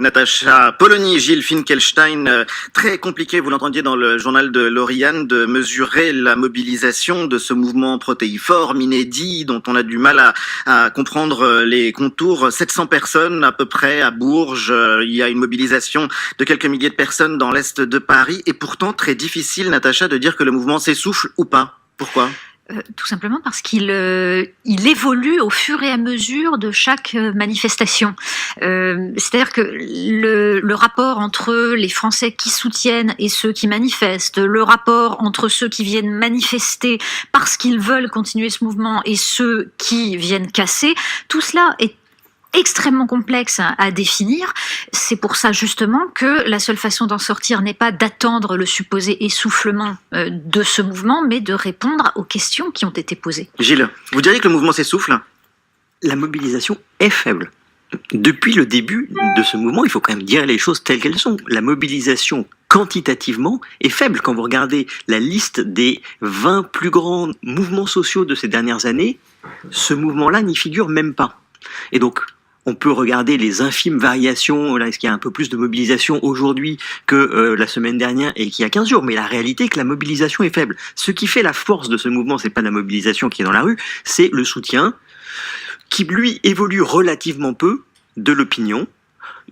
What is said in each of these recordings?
Natacha Polony, Gilles Finkelstein, très compliqué, vous l'entendiez dans le journal de Lauriane, de mesurer la mobilisation de ce mouvement protéiforme, inédit, dont on a du mal à comprendre les contours. 700 personnes à peu près à Bourges, il y a une mobilisation de quelques milliers de personnes dans l'est de Paris, et pourtant très difficile, Natacha, de dire que le mouvement s'essouffle ou pas. Pourquoi ? Tout simplement parce qu'il évolue au fur et à mesure de chaque manifestation. C'est-à-dire que le rapport entre les Français qui soutiennent et ceux qui manifestent, le rapport entre ceux qui viennent manifester parce qu'ils veulent continuer ce mouvement et ceux qui viennent casser, tout cela est extrêmement complexe à définir. C'est pour ça justement que la seule façon d'en sortir n'est pas d'attendre le supposé essoufflement de ce mouvement, mais de répondre aux questions qui ont été posées. Gilles, vous diriez que le mouvement s'essouffle ? La mobilisation est faible. Depuis le début de ce mouvement, il faut quand même dire les choses telles qu'elles sont. La mobilisation quantitativement est faible. Quand vous regardez la liste des 20 plus grands mouvements sociaux de ces dernières années, ce mouvement-là n'y figure même pas. Et donc, on peut regarder les infimes variations, là, est-ce qu'il y a un peu plus de mobilisation aujourd'hui que la semaine dernière et qu'il y a 15 jours, mais la réalité est que la mobilisation est faible. Ce qui fait la force de ce mouvement, c'est pas la mobilisation qui est dans la rue, c'est le soutien qui, lui, évolue relativement peu de l'opinion,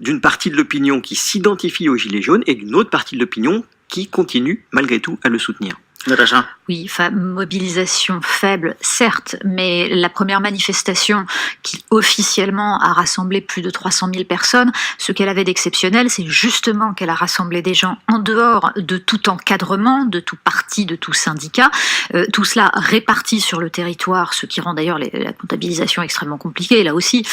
d'une partie de l'opinion qui s'identifie aux Gilets jaunes et d'une autre partie de l'opinion qui continue, malgré tout, à le soutenir. Natacha ? Oui, mobilisation faible, certes, mais la première manifestation qui officiellement a rassemblé plus de 300 000 personnes, ce qu'elle avait d'exceptionnel, c'est justement qu'elle a rassemblé des gens en dehors de tout encadrement, de tout parti, de tout syndicat, tout cela réparti sur le territoire, ce qui rend d'ailleurs la comptabilisation extrêmement compliquée. Là aussi,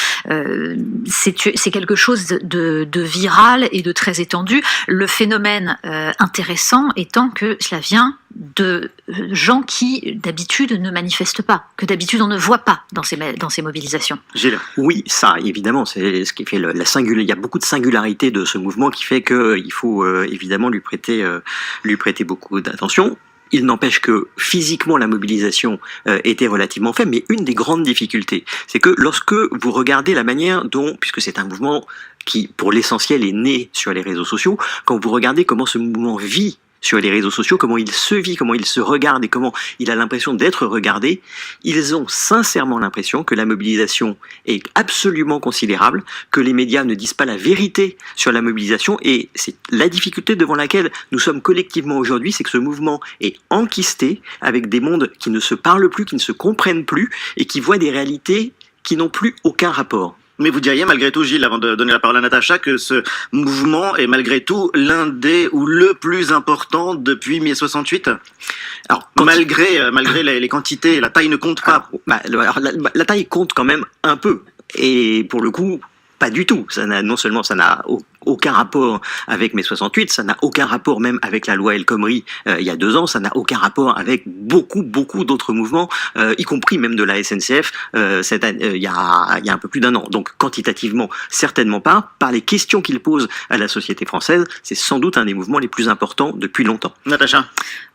c'est quelque chose de viral et de très étendu. Le phénomène intéressant étant que cela vient de gens qui d'habitude ne manifestent pas, que d'habitude on ne voit pas dans ces mobilisations. Gilles ? Oui, ça évidemment, c'est ce qui fait il y a beaucoup de singularité de ce mouvement qui fait qu'il faut évidemment lui prêter beaucoup d'attention. Il n'empêche que physiquement la mobilisation était relativement faible, mais une des grandes difficultés, c'est que lorsque vous regardez la manière dont, puisque c'est un mouvement qui pour l'essentiel est né sur les réseaux sociaux, quand vous regardez comment ce mouvement vit sur les réseaux sociaux, comment il se vit, comment il se regarde et comment il a l'impression d'être regardé, ils ont sincèrement l'impression que la mobilisation est absolument considérable, que les médias ne disent pas la vérité sur la mobilisation, et c'est la difficulté devant laquelle nous sommes collectivement aujourd'hui, c'est que ce mouvement est enquisté avec des mondes qui ne se parlent plus, qui ne se comprennent plus et qui voient des réalités qui n'ont plus aucun rapport. Mais vous diriez malgré tout, Gilles, avant de donner la parole à Natacha, que ce mouvement est malgré tout l'un des ou le plus important depuis mai 68 ? Alors, malgré les quantités, la taille ne compte pas. Alors, la taille compte quand même un peu. Et pour le coup, pas du tout. Non seulement ça n'a aucun rapport avec mai 68, ça n'a aucun rapport même avec la loi El Khomri il y a 2 ans, ça n'a aucun rapport avec beaucoup d'autres mouvements, y compris même de la SNCF il y a un peu plus d'1 an. Donc quantitativement, certainement pas. Par les questions qu'il pose à la société française, c'est sans doute un des mouvements les plus importants depuis longtemps. Natacha ?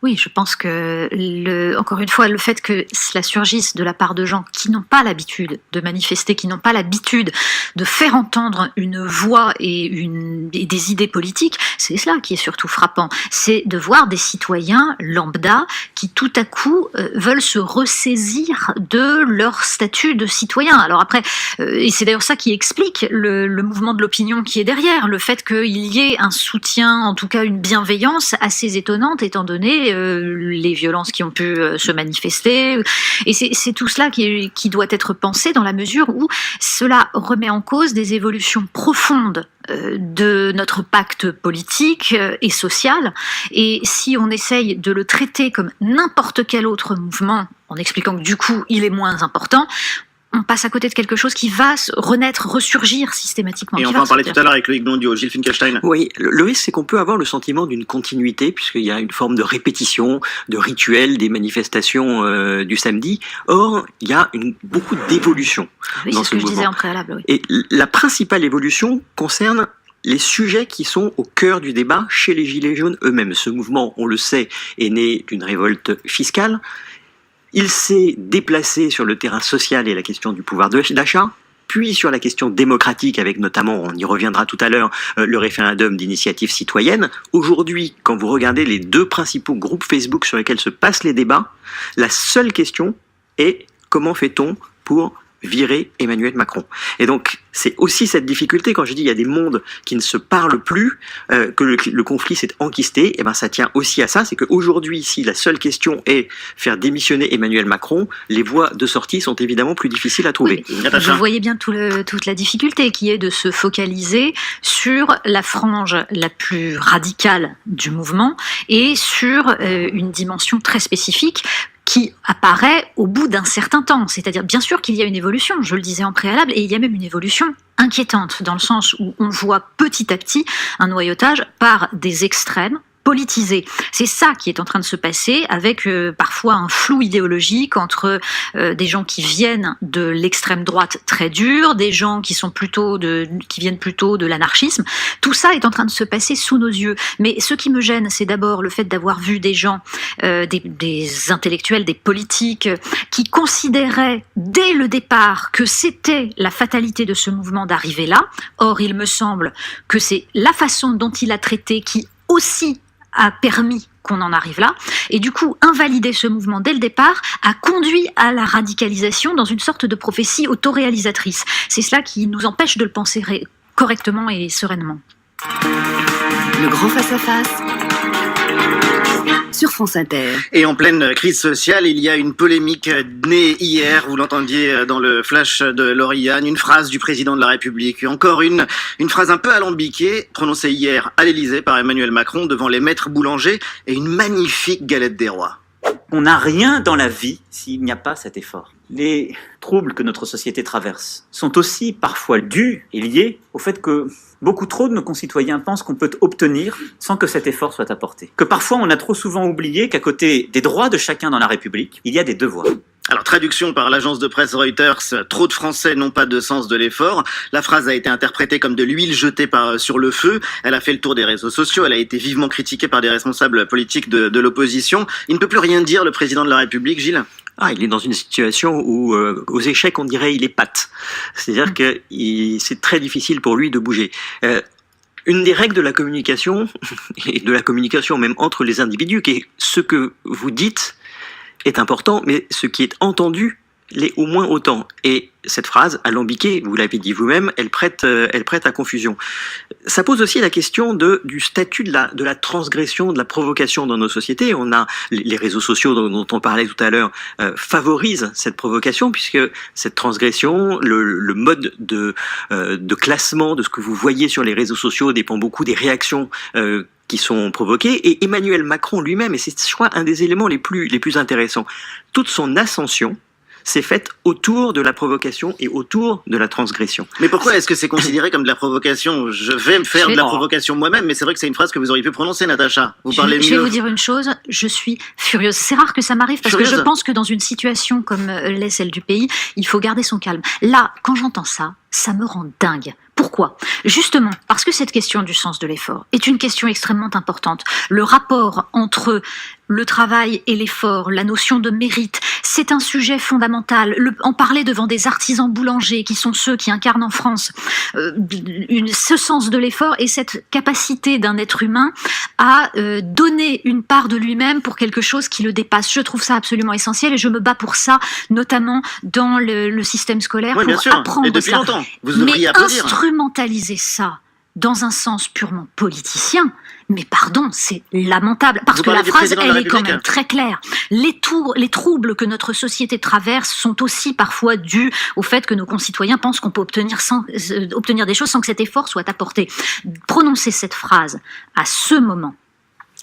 Oui, je pense que, encore une fois, le fait que cela surgisse de la part de gens qui n'ont pas l'habitude de manifester, qui n'ont pas l'habitude de faire entendre une voix et des idées politiques, c'est cela qui est surtout frappant. C'est de voir des citoyens lambda qui tout à coup veulent se ressaisir de leur statut de citoyen. Alors après, et c'est d'ailleurs ça qui explique le mouvement de l'opinion qui est derrière, le fait qu'il y ait un soutien, en tout cas une bienveillance assez étonnante étant donné les violences qui ont pu se manifester. Et c'est tout cela qui doit être pensé dans la mesure où cela remet en cause des évolutions profondes de notre pacte politique et social, et si on essaye de le traiter comme n'importe quel autre mouvement, en expliquant que du coup il est moins important, on passe à côté de quelque chose qui va renaître, ressurgir systématiquement. Et on va en parler tout à l'heure avec Loïc Blondiot, Gilles Finkelstein. Oui, le risque, c'est qu'on peut avoir le sentiment d'une continuité, puisqu'il y a une forme de répétition, de rituel des manifestations du samedi. Or, il y a beaucoup d'évolution dans ce mouvement. C'est ce que je disais en préalable. Oui. Et la principale évolution concerne les sujets qui sont au cœur du débat chez les Gilets jaunes eux-mêmes. Ce mouvement, on le sait, est né d'une révolte fiscale. Il s'est déplacé sur le terrain social et la question du pouvoir d'achat. puis sur la question démocratique, avec notamment, on y reviendra tout à l'heure, le référendum d'initiative citoyenne. Aujourd'hui, quand vous regardez les deux principaux groupes Facebook sur lesquels se passent les débats, la seule question est comment fait-on pour virer Emmanuel Macron. Et donc, c'est aussi cette difficulté, quand je dis il y a des mondes qui ne se parlent plus, que le conflit s'est enquisté, et ben ça tient aussi à ça, c'est qu'aujourd'hui, si la seule question est faire démissionner Emmanuel Macron, les voies de sortie sont évidemment plus difficiles à trouver. Oui, vous voyez bien toute la difficulté qui est de se focaliser sur la frange la plus radicale du mouvement et sur une dimension très spécifique qui apparaît au bout d'un certain temps. C'est-à-dire, bien sûr qu'il y a une évolution, je le disais en préalable, et il y a même une évolution inquiétante, dans le sens où on voit petit à petit un noyautage par des extrêmes politisés. C'est ça qui est en train de se passer, avec parfois un flou idéologique entre des gens qui viennent de l'extrême droite très dure, des gens qui viennent plutôt de l'anarchisme. Tout ça est en train de se passer sous nos yeux. Mais ce qui me gêne, c'est d'abord le fait d'avoir vu des gens, des intellectuels, des politiques, qui considéraient dès le départ que c'était la fatalité de ce mouvement d'arriver là. Or, il me semble que c'est la façon dont il a traité qui aussi a permis qu'on en arrive là. Et du coup, invalider ce mouvement dès le départ a conduit à la radicalisation dans une sorte de prophétie autoréalisatrice. C'est cela qui nous empêche de le penser correctement et sereinement. Le grand face-à-face sur France Inter. Et en pleine crise sociale, il y a une polémique née hier, vous l'entendiez dans le flash de Lauriane, une phrase du président de la République, encore une phrase un peu alambiquée, prononcée hier à l'Élysée par Emmanuel Macron devant les maîtres boulangers et une magnifique galette des rois. On n'a rien dans la vie s'il n'y a pas cet effort. Les troubles que notre société traverse sont aussi parfois dus et liés au fait que beaucoup trop de nos concitoyens pensent qu'on peut obtenir sans que cet effort soit apporté. Que parfois on a trop souvent oublié qu'à côté des droits de chacun dans la République, il y a des devoirs. Alors, traduction par l'agence de presse Reuters, trop de Français n'ont pas de sens de l'effort. La phrase a été interprétée comme de l'huile jetée sur le feu. Elle a fait le tour des réseaux sociaux. Elle a été vivement critiquée par des responsables politiques de l'opposition. Il ne peut plus rien dire, le président de la République, Gilles? Il est dans une situation où, aux échecs, on dirait il est pâte. C'est-à-dire que c'est très difficile pour lui de bouger. Une des règles de la communication, et de la communication même entre les individus, qui est ce que vous dites est important, mais ce qui est entendu l'est au moins autant. Et cette phrase, alambiquée, vous l'avez dit vous-même, elle prête à confusion. Ça pose aussi la question du statut de la transgression, de la provocation dans nos sociétés. On a les réseaux sociaux dont on parlait tout à l'heure favorisent cette provocation, puisque cette transgression, le mode de classement de ce que vous voyez sur les réseaux sociaux dépend beaucoup des réactions qui sont provoquées, et Emmanuel Macron lui-même, et c'est je crois un des éléments les plus intéressants, toute son ascension s'est faite autour de la provocation et autour de la transgression. Mais pourquoi est-ce que c'est considéré comme de la provocation? Je vais me faire de la provocation moi-même, mais c'est vrai que c'est une phrase que vous auriez pu prononcer, Natacha. Je vais vous dire une chose, je suis furieuse. C'est rare que ça m'arrive, parce que je pense que dans une situation comme l'est celle du pays, il faut garder son calme. Là, quand j'entends ça, ça me rend dingue. Pourquoi? Justement, parce que cette question du sens de l'effort est une question extrêmement importante. Le rapport entre le travail et l'effort, la notion de mérite, c'est un sujet fondamental. En parler devant des artisans boulangers, qui sont ceux qui incarnent en France ce sens de l'effort et cette capacité d'un être humain à donner une part de lui-même pour quelque chose qui le dépasse. Je trouve ça absolument essentiel et je me bats pour ça, notamment dans le système scolaire, oui, pour apprendre et depuis ça. Longtemps. Vous devriez applaudir. Instrumentaliser ça dans un sens purement politicien, mais pardon, c'est lamentable, parce que la phrase, elle est quand même très claire. Les troubles que notre société traverse sont aussi parfois dus au fait que nos concitoyens pensent qu'on peut obtenir des choses sans que cet effort soit apporté. Prononcer cette phrase à ce moment,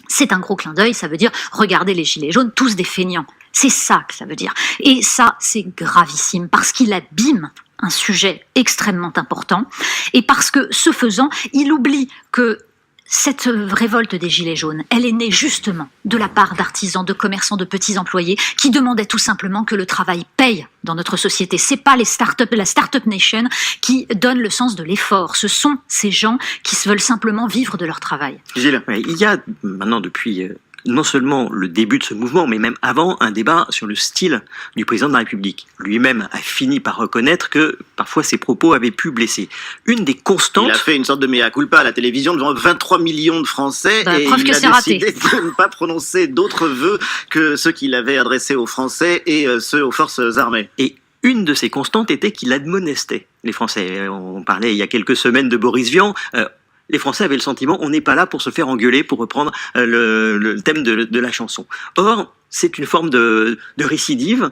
c'est un gros clin d'œil, ça veut dire « regardez les gilets jaunes, tous des feignants ». C'est ça que ça veut dire. Et ça, c'est gravissime, parce qu'il abîme un sujet extrêmement important, et parce que, ce faisant, il oublie que cette révolte des Gilets jaunes, elle est née justement de la part d'artisans, de commerçants, de petits employés qui demandaient tout simplement que le travail paye dans notre société. C'est pas la Startup Nation qui donne le sens de l'effort. Ce sont ces gens qui veulent simplement vivre de leur travail. Gilles. Il y a maintenant depuis non seulement le début de ce mouvement, mais même avant, un débat sur le style du président de la République. Lui-même a fini par reconnaître que parfois ses propos avaient pu blesser. Une des constantes... Il a fait une sorte de mea culpa à la télévision devant 23 millions de Français et preuve il que a c'est raté. décidé de ne pas prononcer d'autres vœux que ceux qu'il avait adressés aux Français et ceux aux forces armées. Et une de ces constantes était qu'il admonestait les Français. On parlait il y a quelques semaines de Boris Vian. Les Français avaient le sentiment on n'est pas là pour se faire engueuler, pour reprendre le thème de la chanson. Or, c'est une forme de récidive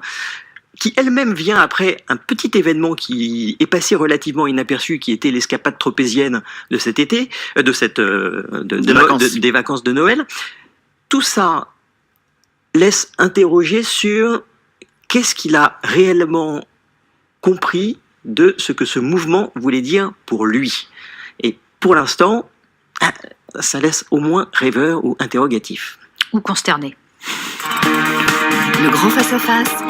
qui elle-même vient après un petit événement qui est passé relativement inaperçu, qui était l'escapade tropézienne de cet été, des vacances de Noël. Tout ça laisse interroger sur qu'est-ce qu'il a réellement compris de ce que ce mouvement voulait dire pour lui. Et pour l'instant, ça laisse au moins rêveur ou interrogatif. Ou consterné. Le grand face-à-face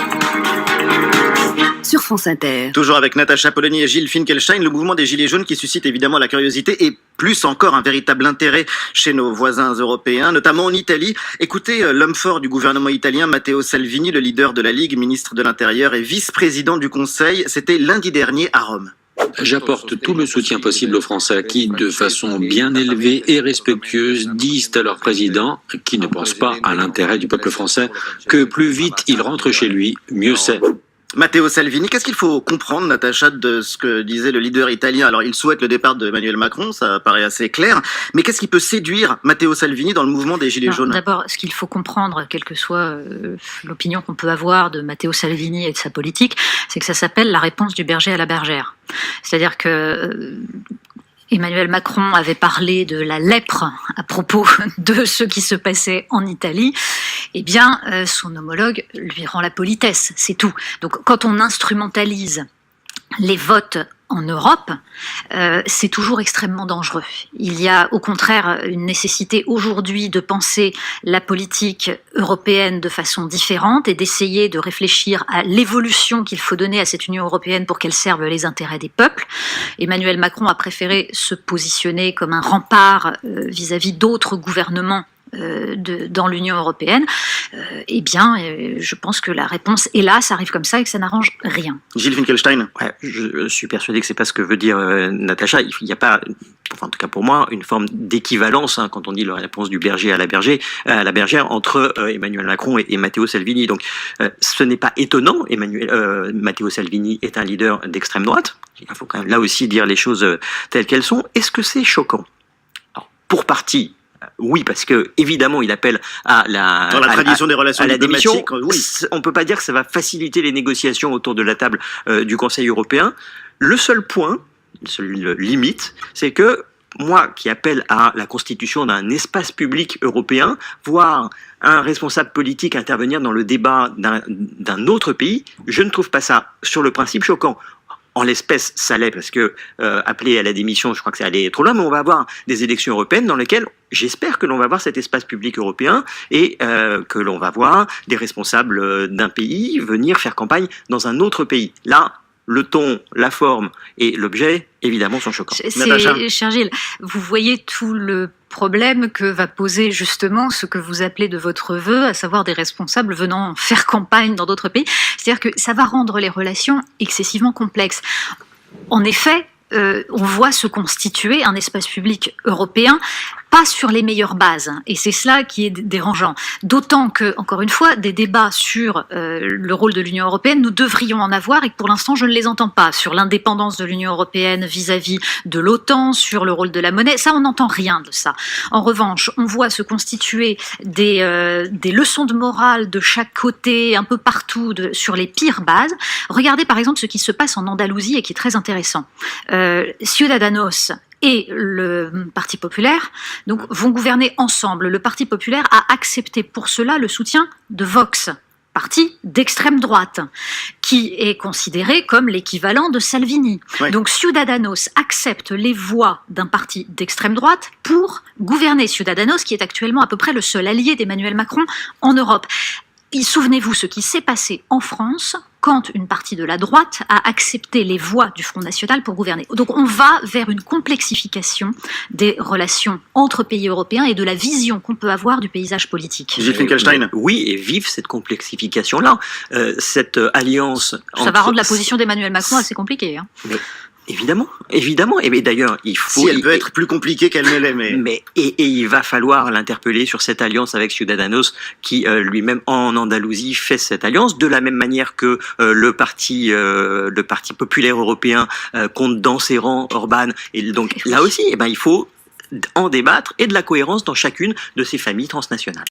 sur France Inter. Toujours avec Natacha Polony et Gilles Finkelstein, le mouvement des Gilets jaunes qui suscite évidemment la curiosité et plus encore un véritable intérêt chez nos voisins européens, notamment en Italie. Écoutez l'homme fort du gouvernement italien, Matteo Salvini, le leader de la Ligue, ministre de l'Intérieur et vice-président du Conseil. C'était lundi dernier à Rome. J'apporte tout le soutien possible aux Français qui, de façon bien élevée et respectueuse, disent à leur président, qui ne pense pas à l'intérêt du peuple français, que plus vite il rentre chez lui, mieux c'est. Matteo Salvini, qu'est-ce qu'il faut comprendre, Natacha, de ce que disait le leader italien? Alors, il souhaite le départ d'Emmanuel Macron, ça paraît assez clair, mais qu'est-ce qui peut séduire Matteo Salvini dans le mouvement des Gilets jaunes? D'abord, ce qu'il faut comprendre, quelle que soit l'opinion qu'on peut avoir de Matteo Salvini et de sa politique, c'est que ça s'appelle la réponse du berger à la bergère. C'est-à-dire que Emmanuel Macron avait parlé de la lèpre à propos de ce qui se passait en Italie. Eh bien, son homologue lui rend la politesse, c'est tout. Donc, quand on instrumentalise les votes en Europe, c'est toujours extrêmement dangereux. Il y a au contraire une nécessité aujourd'hui de penser la politique européenne de façon différente et d'essayer de réfléchir à l'évolution qu'il faut donner à cette Union européenne pour qu'elle serve les intérêts des peuples. Emmanuel Macron a préféré se positionner comme un rempart vis-à-vis d'autres gouvernements dans l'Union européenne, eh bien, je pense que la réponse est là, ça arrive comme ça et que ça n'arrange rien. Gilles Finkelstein. Ouais, je suis persuadé que c'est pas ce que veut dire Natacha. Il n'y a pas, enfin, en tout cas pour moi, une forme d'équivalence quand on dit la réponse du berger à la bergère entre Emmanuel Macron et Matteo Salvini. Donc, ce n'est pas étonnant. Matteo Salvini est un leader d'extrême droite. Il faut quand même là aussi dire les choses telles qu'elles sont. Est-ce que c'est choquant? Alors, pour partie. Oui, parce que évidemment, il appelle à la tradition des relations diplomatiques. Oui. On peut pas dire que ça va faciliter les négociations autour de la table du Conseil européen. Le seul point, seule limite, c'est que moi, qui appelle à la constitution d'un espace public européen, voir un responsable politique intervenir dans le débat d'un autre pays, je ne trouve pas ça, sur le principe, choquant. En l'espèce, ça l'est parce que appeler à la démission, je crois que c'est aller trop loin, mais on va avoir des élections européennes dans lesquelles j'espère que l'on va voir cet espace public européen et que l'on va voir des responsables d'un pays venir faire campagne dans un autre pays. Là, le ton, la forme et l'objet, évidemment, sont choquants. Cher Gilles, vous voyez tout le problème que va poser justement ce que vous appelez de votre vœu, à savoir des responsables venant faire campagne dans d'autres pays. C'est-à-dire que ça va rendre les relations excessivement complexes. En effet, on voit se constituer un espace public européen pas sur les meilleures bases, et c'est cela qui est dérangeant. D'autant que, encore une fois, des débats sur le rôle de l'Union européenne, nous devrions en avoir, et que pour l'instant, je ne les entends pas. Sur l'indépendance de l'Union européenne vis-à-vis de l'OTAN, sur le rôle de la monnaie, ça, on n'entend rien de ça. En revanche, on voit se constituer des leçons de morale de chaque côté, un peu partout, sur les pires bases. Regardez par exemple ce qui se passe en Andalousie et qui est très intéressant. Ciudadanos et le Parti populaire donc, vont gouverner ensemble. Le Parti populaire a accepté pour cela le soutien de Vox, parti d'extrême droite, qui est considéré comme l'équivalent de Salvini. Oui. Donc Ciudadanos accepte les voix d'un parti d'extrême droite pour gouverner. Ciudadanos, qui est actuellement à peu près le seul allié d'Emmanuel Macron en Europe. Et souvenez-vous ce qui s'est passé en France quand une partie de la droite a accepté les voix du Front National pour gouverner. Donc on va vers une complexification des relations entre pays européens et de la vision qu'on peut avoir du paysage politique. Gilles Finkelstein. Oui, et vive cette complexification-là. Cette alliance... Ça va rendre la position d'Emmanuel Macron assez compliquée. Hein. Mais, évidemment. Et d'ailleurs, il faut... Si elle peut être plus compliquée qu'elle ne l'est, mais... Et il va falloir l'interpeller sur cette alliance avec Ciudadanos, qui lui-même en Andalousie fait cette alliance, de la même manière que le parti populaire européen compte dans ses rangs Orban. Et donc là aussi, il faut en débattre et de la cohérence dans chacune de ces familles transnationales.